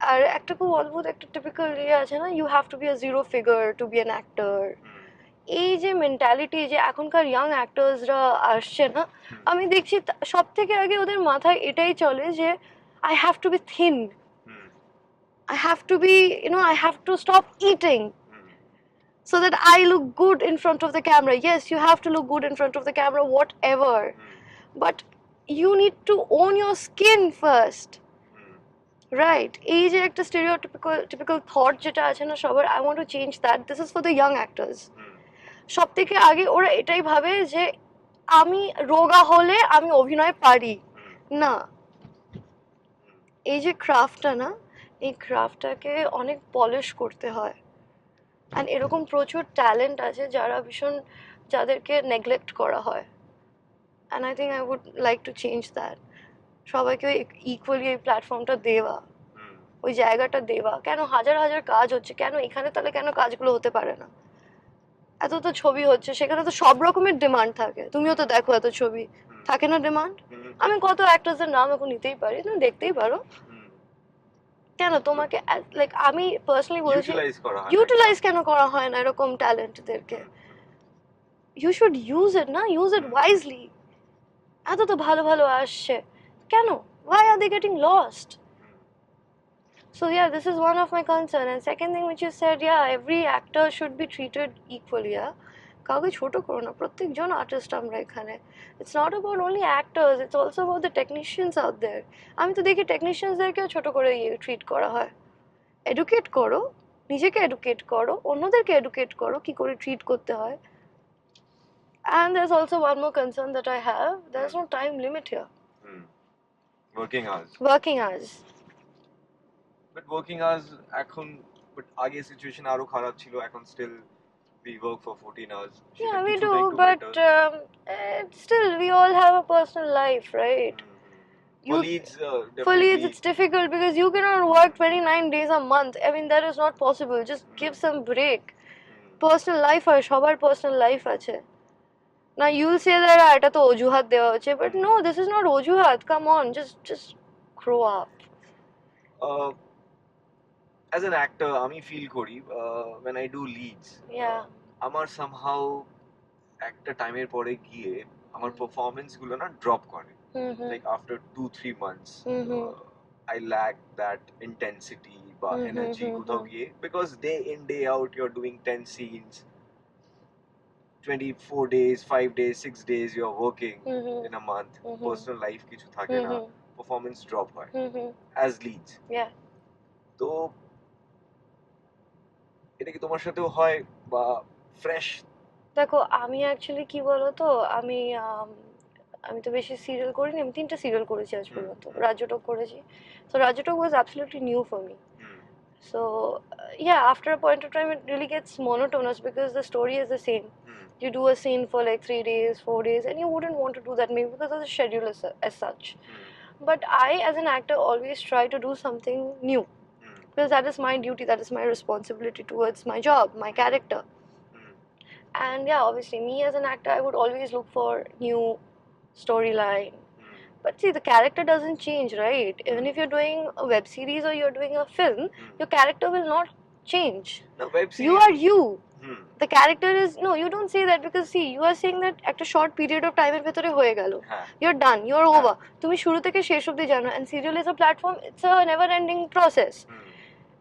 আর একটা খুব অদ্ভুত একটা টিপিক্যাল ইয়ে আছে না, you have to be a zero figure to be an actor. এই যে মেন্টালিটি যে এখনকার ইয়াং অ্যাক্টরসরা আসছে না, আমি দেখছি সব থেকে আগে ওদের মাথায় এটাই চলে যে I have to be thin, I have to be, you know, I have to stop eating so that I look good in front of the camera. Yes, you have to look good in front of the camera, whatever. But you need to own your skin first. Right? এই যে একটা stereotypical thought যেটা আছে না সবার, I want to change that. This is for the young actors. সব থেকে আগে ওরা এটাই ভাবে যে আমি রোগা হলে আমি অভিনয় পারি না। এই যে ক্রাফটটা না, এই ক্রাফটটাকে অনেক পলিশ করতে হয়, অ্যান্ড এরকম প্রচুর ট্যালেন্ট আছে যারা ভীষণ, যাদেরকে নেগলেক্ট করা হয়, and I think I would like to change that. সবাইকে ইকুয়ালি এই প্ল্যাটফর্মটা দেওয়া, ওই জায়গাটা দেওয়া। কেন হাজার হাজার কাজ হচ্ছে, কেন এখানে তাহলে কেন কাজগুলো হতে পারে না? এত তো ছবি হচ্ছে, সেখানে তো সব রকমের ডিমান্ড থাকে, তুমিও তো দেখো এত ছবি, থাকে না ডিমান্ড? আমি কত অ্যাক্টরসের নাম এখন নিতেই পারি, তুমি দেখতেই পারো। কেন তোমাকে লাইক আমি পার্সোনালি বলছি ইউটিলাইজ কেন করা হয় না এরকম ট্যালেন্টদেরকে? ইউ শুড ইউজ ইট না, ইউজ ইট ওয়াইজলি। এত তো ভালো ভালো আসছে, কেন? why are they getting lost? So yeah, this is one of my concern. And second thing which you said, yeah, every actor should be treated equally. Yeah, কাউকে ছোট করো না, প্রত্যেকজন আর্টিস্ট আমরা এখানে। It's not about only actors, it's also about the technicians out there. আমি তো দেখি টেকনিশিয়ানসদেরকেও ছোট করে ট্রিট করা হয়। এডুকেট করো, নিজেকে এডুকেট করো, অন্যদেরকে এডুকেট করো কি করে ট্রিট করতে হয়। And there's also one more concern that I have. There's no time limit here. Working hours, Working hours. But working hours এখন, বাট আগে সিচুয়েশন আরো খারাপ ছিল, এখন still we work for 14 hours. Yeah, we কিছুটা do, একটু but better. still, we all have a personal life, right? For You- leads, For leads, definitely. it's difficult because you cannot work 29 days a month. I mean, that is not possible. Just give some break. Personal life আর সবার personal life আছে। Now you'll say that এটা তো অজুহাত দেওয়া হচ্ছে, but no, this is not অজুহাত. Come on, just grow up. As an actor, আমি feel করি when I do leads, Yeah. আমার somehow একটা টাইমের পরে গিয়ে আমার পারফরম্যান্স গুলো না ড্রপ করে, Mhm. like after 2-3 months. Mhm. I lack that intensity বা energy কোথাও গিয়ে, because day in day out you're doing 10 scenes, 24 days, 5 days, 6 days you're working in a month. Personal life কিছু থাকে না, performance drop হয় as leads. Yeah. তো এটা কি তোমার সাথেও হয় বা ফ্রেশ? দেখো আমি অ্যাকচুয়ালি কি বলতো, আমি আমি তো বেশি সিরিয়াল করিনি, আমি 3টে সিরিয়াল করেছি আজ পর্যন্ত। রাজটক করেছি, so Rajatok was absolutely new for me. So yeah, after a point of time it really gets monotonous because the story is the same. You do a scene for like 3 days, 4 days, and you wouldn't want to do that maybe because of the schedule as such. But I as an actor always try to do something new, because that is my duty, that is my responsibility towards my job, my character. And yeah, obviously me as an actor I would always look for new storyline. But see, the character doesn't change, right? Even if you're doing a web series or you're doing a film, your character will not change. The web series, You are you. The character is, no, you don't say that, because see, you are saying that একটা short period of time এর ভেতরে হয়ে গেল, you're done, you're over. তুমি শুরু থেকে শেষ অবধি জানো, and serial is a platform, it's a never ending process.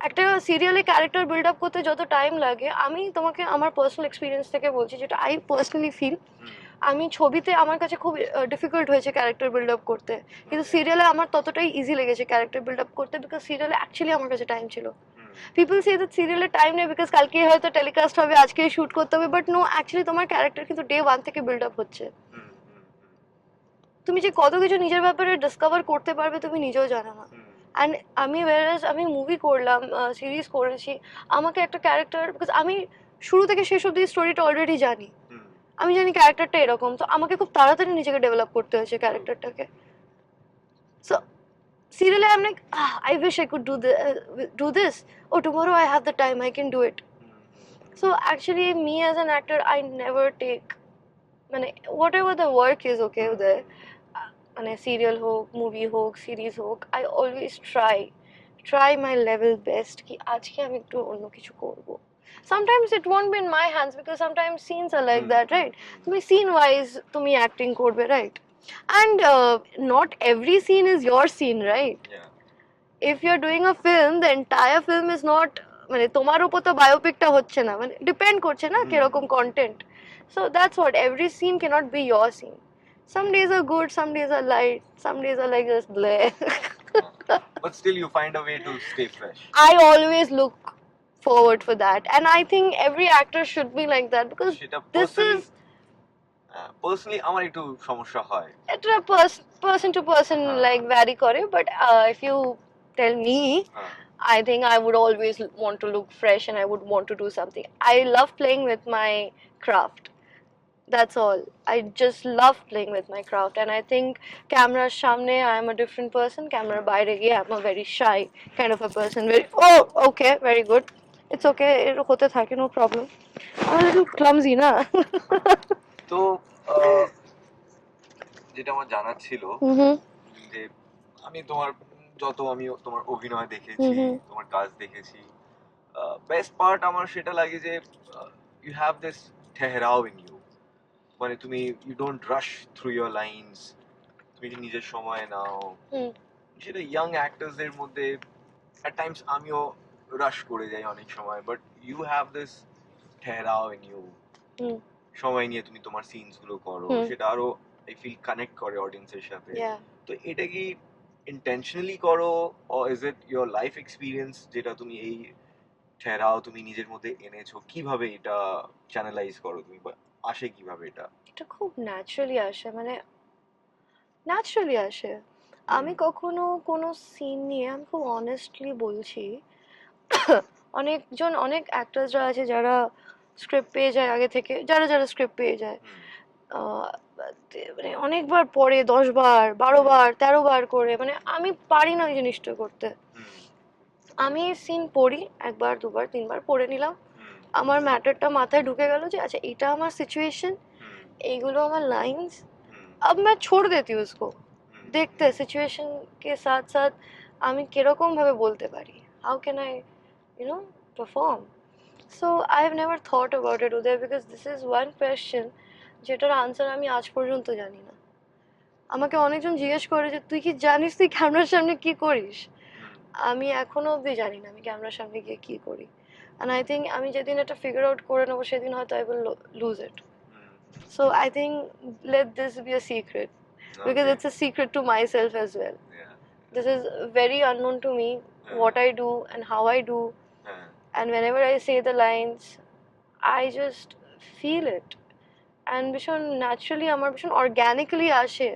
একটা সিরিয়ালে ক্যারেক্টার বিল্ড আপ করতে যত টাইম লাগে, আমি তোমাকে আমার পার্সোনাল এক্সপিরিয়েন্স থেকে বলছি, যেটা আই পার্সোনালি ফিল, আমি ছবিতে আমার কাছে খুব ডিফিকাল্ট হয়েছে ক্যারেক্টার বিল্ড আপ করতে, কিন্তু সিরিয়ালে আমার ততটাই ইজি লেগেছে ক্যারেক্টার বিল্ড আপ করতে, বিকজ সিরিয়ালে অ্যাকচুয়ালি আমার কাছে টাইম ছিল। পিপল সে দ্যাট সিরিয়ালে টাইম নেই বিকজ কালকে হয়তো টেলিকাস্ট হবে, আজকেই শুট করতে হবে, বাট নো, অ্যাকচুয়ালি তোমার ক্যারেক্টার কিন্তু ডে 1 থেকে বিল্ড আপ হচ্ছে। তুমি যে কত কিছু নিজের ব্যাপারে ডিসকভার করতে পারবে তুমি নিজেও জানো না। অ্যান্ড আমি মুভি করলাম, সিরিজ করেছি, আমাকে একটা ক্যারেক্টার, বিকজ আমি শুরু থেকে শেষ অবধি স্টোরিটা অলরেডি জানি, আমি জানি ক্যারেক্টারটা এরকম, তো আমাকে খুব তাড়াতাড়ি নিজেকে ডেভেলপ করতে হয়েছে ক্যারেক্টারটাকে। So serially I'm like, I wish I could do this, oh tomorrow I have the time, I can do it. So actually me as an actor I never take, whatever the work is, okay, there, serial হোক, movie হোক, series হোক, I always try my level best কি আজকে আমি একটু অন্য কিছু করব। Sometimes it won't be in my hands because sometimes scenes are like that, right? তুমি scene wise তুমি acting করবে, right? And not every scene is your scene, right? Yeah. If you're doing a film, the entire film is not, তোমার উপর তো বায়োপিকটা হচ্ছে না, depend করছে না কিরকম content. So that's what, every scene cannot be your scene. Some days are good, some days are light, some days are like just bleh. But still you find a way to stay fresh. I always look forward for that, and I think every actor should be like that, because this is personally আমার একটু সমস্যা হয়, এটা person to person like vary করে, but if you tell me, I think I would always want to look fresh and I would want to do something. I love playing with my craft, that's all. I just love playing with my craft, and I think camera সামনে I am a different person, camera বাইরে গিয়ে I'm a very shy kind of a person, very, oh okay, very good, it's okay, এটা হতে থাকে, no problem. I'm a little clumsy না। তো যেটা আমার জানার ছিল যে আমি তোমার অভিনয় দেখেছি, তোমার কাজ দেখেছি, বেস্ট পার্ট আমার সেটা লাগে যে ইউ হ্যাভ দিস ঠেহরাও ইন ইউ, তুমি you don't rush through your lines, তুমি নিজের সময় নাও। সেটা ইয়াং অ্যাক্টার্সদের মধ্যে অ্যাট টাইমস আমিও রাশ করে যাই অনেক সময়, বাট ইউ হ্যাভ দিস ঠেহরাও ইন ইউ, সময় নিয়ে তুমি তোমার সিনস গুলো করো, সেটা আরো আই ফিল কানেক্ট করে অডিয়েন্সের সাথে। তো এটা কি ইন্টেনশনালি করো, or is it your life experience যেটা তুমি এই ঠেরাও তুমি নিজের মধ্যে এনেছো, কিভাবে এটা চ্যানেলাইজ করো তুমি, বা আসে কিভাবে এটা? এটা খুব ন্যাচারালি আসে, মানে ন্যাচারালি আসে। আমি কখনো কোনো সিন নিয়ে, আমি খুব অনেস্টলি বলছি, অনেক অ্যাক্টরসরা আছে যারা স্ক্রিপ্ট পেয়ে যায় আগে থেকে, যারা যারা স্ক্রিপ্ট পেয়ে যায়, আহ, মানে অনেকবার পড়ে, 10 বার 12 বার 13 বার করে, মানে আমি পারি না ওই জিনিসটা করতে। আমি সিন পড়ি, 1 বার 2 বার 3 বার পড়ে নিলাম, আমার ম্যাটারটা মাথায় ঢুকে গেল যে अच्छा এটা আমার সিচুएशन, এইগুলো আমার लाइंस, अब मैं छोड़ देती हूँ उसको, देखते हैं सिचुएशन के साथ साथ আমি কিরকম ভাবে বলতে পারি, how can I perform. So I have never thought about it Uday, because this is one question যেটার আনসার আমি আজ পর্যন্ত জানি না। আমাকে অনেকজন জিজ্ঞেস করে যে তুই কি জানিস তুই ক্যামেরার সামনে কি করিস, আমি এখনো অবধি জানি না আমি ক্যামেরার সামনে গিয়ে কি করি। and I think আমি যেদিন এটা ফিগার আউট করে নেবো সেদিন হয়তো I will lose it. So I think let this be a secret, because it's a secret to myself as well. This is very unknown to me, what I do and how I do, and whenever I say the lines I just feel it, and ভীষণ naturally আমার ভীষণ organically আসে।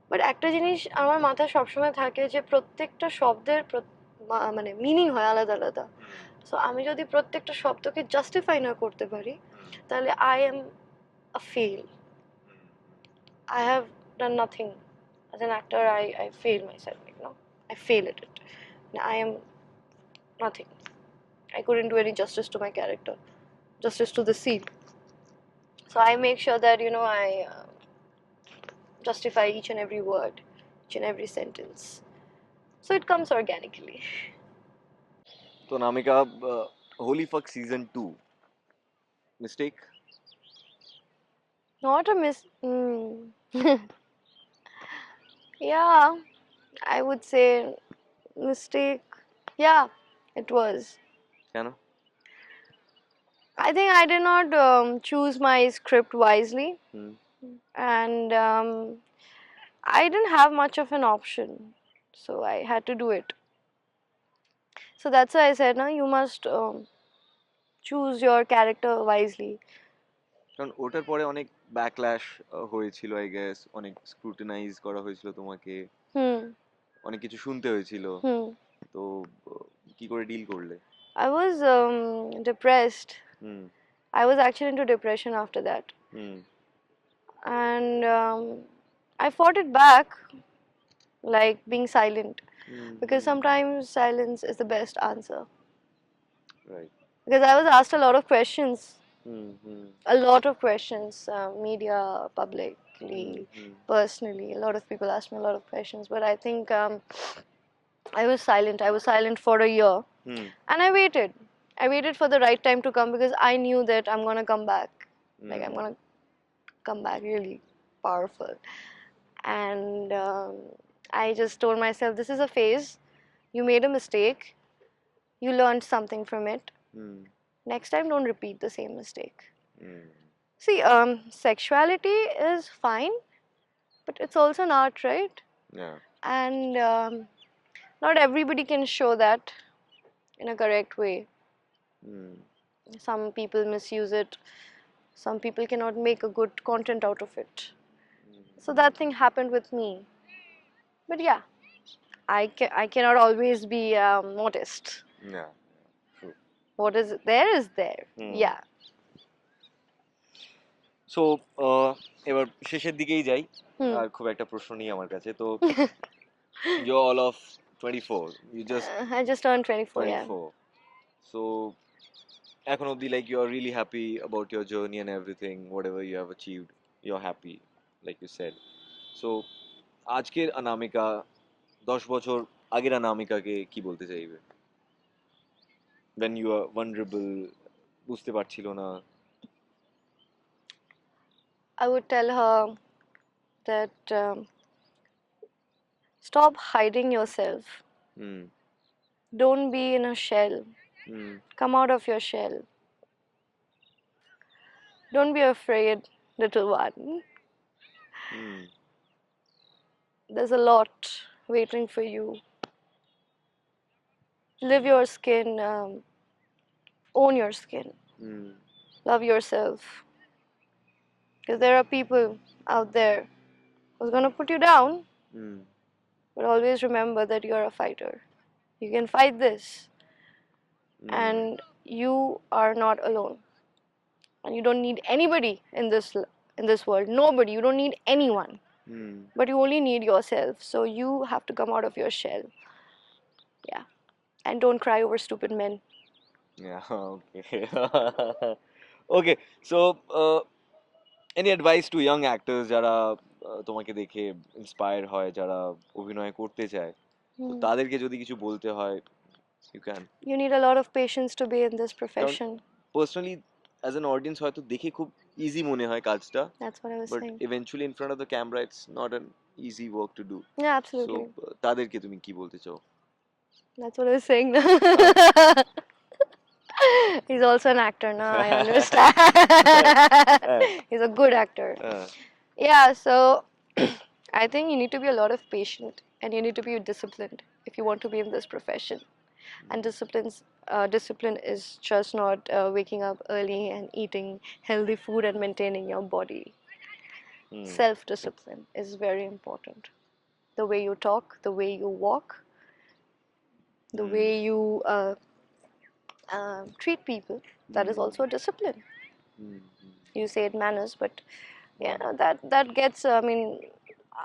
But একটা জিনিস আমার মাথায় সবসময় থাকে যে প্রত্যেকটা শব্দের মানে মিনিং হয় আলাদা আলাদা। সো আমি যদি প্রত্যেকটা শব্দকে জাস্টিফাই না করতে পারি তাহলে I am a fail, I have done nothing as an actor. I fail myself, I fail at it. I am nothing. I couldn't do any justice to my character, justice to the scene. So I make sure that I justify each and every word, each and every sentence. So it comes organically. তো নামিকা, হোলি ফাক season 2 mistake? Not a miss. Yeah, I would say mistake. Yeah, it was. কেন? I think I did not choose my script wisely, hmm and I didn't have much of an option, so I had to do it. So that's why I said, no, you must choose your character wisely. কারণ ওটার পরে অনেক backlash হয়েছিল, I guess অনেক scrutinise করা হয়েছিল তোমাকে, Hmm. অনেক কিছু শুনতে হয়েছিল। Hmm. তো কি করে ডিল করলে? I was depressed. Hmm I was actually into depression after that, hmm and I fought it back, like being silent, because sometimes silence is the best answer. Right. Because I was asked a lot of questions, hmm hmm a lot of questions, media, publicly, personally. A lot of people asked me a lot of questions, but I think I was silent. I was silent for a year, and I waited. I waited for the right time to come, because I knew that I'm gonna come back. Like I'm gonna come back really powerful. And I just told myself, this is a phase. You made a mistake. You learned something from it. Next time, don't repeat the same mistake. See, sexuality is fine, but it's also an art, right? Yeah. And not everybody can show that in a correct way. Some people misuse it. Some people cannot make a good content out of it. So that thing happened with me. But yeah, I cannot always be modest. Yeah. True. What is there is there. Yeah. So এবার শেষের দিকেই যাই, আর খুব একটা প্রশ্ন নেই আমার কাছে। তো you all of 24, you just I just turned 24, yeah. 24, so এখন অবধি like you are really happy about your journey and everything, whatever you have achieved, you are happy like you said. So আজকের অনামিকা 10 বছর আগের অনামিকাকে কি বলতে চাইবে? when you are vulnerable, বুঝতে পারছিল না। I would tell her that stop hiding yourself. Don't be in a shell. Come out of your shell. Don't be afraid, little one. There's a lot waiting for you. Live your skin. own your skin, Hmm. love yourself. Because there are people out there who's gonna put you down, Hmm. but always remember that you're a fighter. You can fight this, Hmm. and you are not alone. And you don't need anybody in this world. Nobody. You don't need anyone. Hmm. But you only need yourself. So you have to come out of your shell. Yeah. And don't cry over stupid men. Yeah, okay. Okay, so any advice to young actors যারা তোমাকে দেখে inspire হয়, যারা অভিনয় করতে চায়, তো Hmm. তাদেরকে যদি কিছু বলতে হয়, you can. You need a lot of patience to be in this কারণ profession. Personally as an audience হয়তো দেখে খুব ইজি মনে হয় কাজটা, That's what I was but saying. Eventually in front of the camera it's not an easy work to do. Yeah, so absolutely. তাদেরকে তুমি কি বলতে চাও? That's what I was saying. He's also an actor now, I understand. He's a good actor. Yeah, so I think you need to be a lot of patient and you need to be disciplined if you want to be in this profession. And discipline is just not waking up early and eating healthy food and maintaining your body. Self-discipline is very important. The way you talk, the way you walk, the way you treat people, that is also a discipline. You say it manners, but yeah, that gets. I mean,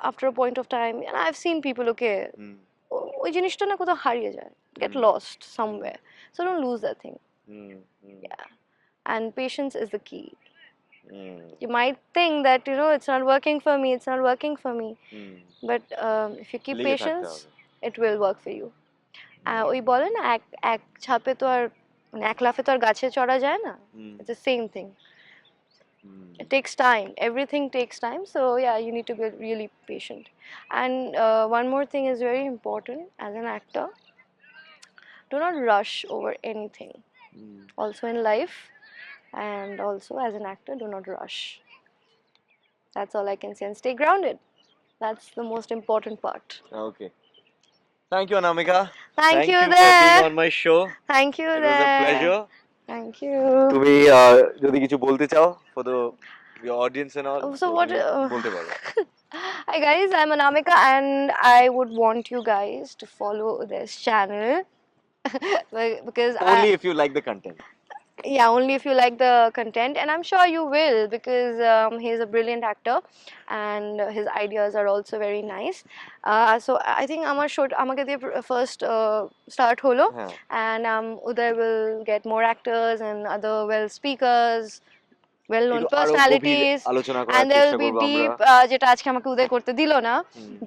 after a point of time, and I've seen people. Okay, ওই জিনিসটা না কোথাও হারিয়ে যায়, get lost somewhere. So don't lose that thing. Yeah, and patience is the key. You might think that it's not working for me, it's not working for me, but if you keep লেগে থাকতে patience, হবে। it will work for you. ওই বলে না এক এক ছাপে তো আর মানে এক লাফে তো আর গাছে চড়া যায় না. It's the same thing. It takes time. Everything takes time. So yeah, you need to be really patient. And one more thing is very important as an actor. Do not rush over anything. Also in life and also as an actor, do not rush. That's all I can say. And stay grounded. That's the most important part. Okay. Thank you, Anamika. Thank you for there. being on my show. Thank you It there. was a pleasure. Thank you. তুমি যদি কিছু বলতে চাও for the your audience and all, So what? বলতে পারো। Hi guys, I'm Anamika and I would want you guys to follow this channel because Only if you like the content. yeah, only if you like the content, and I'm sure you will because he's a brilliant actor and his ideas are also very nice. So I think আমার show আমাকে দিয়ে first start holo, and Uday will get more actors and other well speakers, well-known personalities, and there will be deep যেটা আজকে আমাকে উদয় করতে দিল না,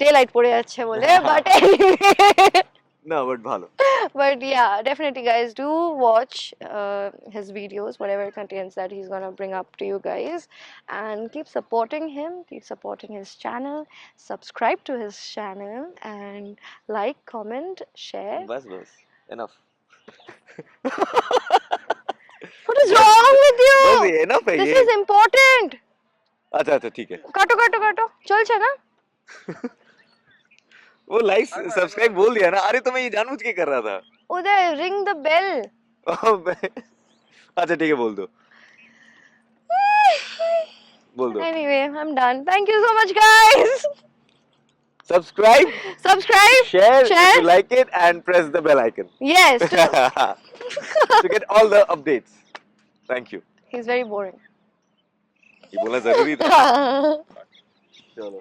daylight পড়ে যাচ্ছে বলে, but anyway. No, but ভালো। But yeah, definitely guys, do watch his videos, whatever contents that he's gonna bring up to you guys, and keep supporting him, keep supporting his channel, subscribe to his channel, and like, comment, share. बस enough. What is wrong with you? enough है This ये। is important. अच्छा ठीक है। काटो काटो काटो चलছে ना? वो लाइक सब्सक्राइब बोल दिया ना। अरे तो मैं ये जानबूझ के कर रहा था। उदय, ring the bell. अच्छा ठीक है, बोल दो। बोल दो। Anyway, I'm done. Thank you so much, guys. Subscribe, share if you like it, and press the bell icon. Yes. To get all the updates. Thank you. He's very boring. ये बोलना जरूरी था। चलो।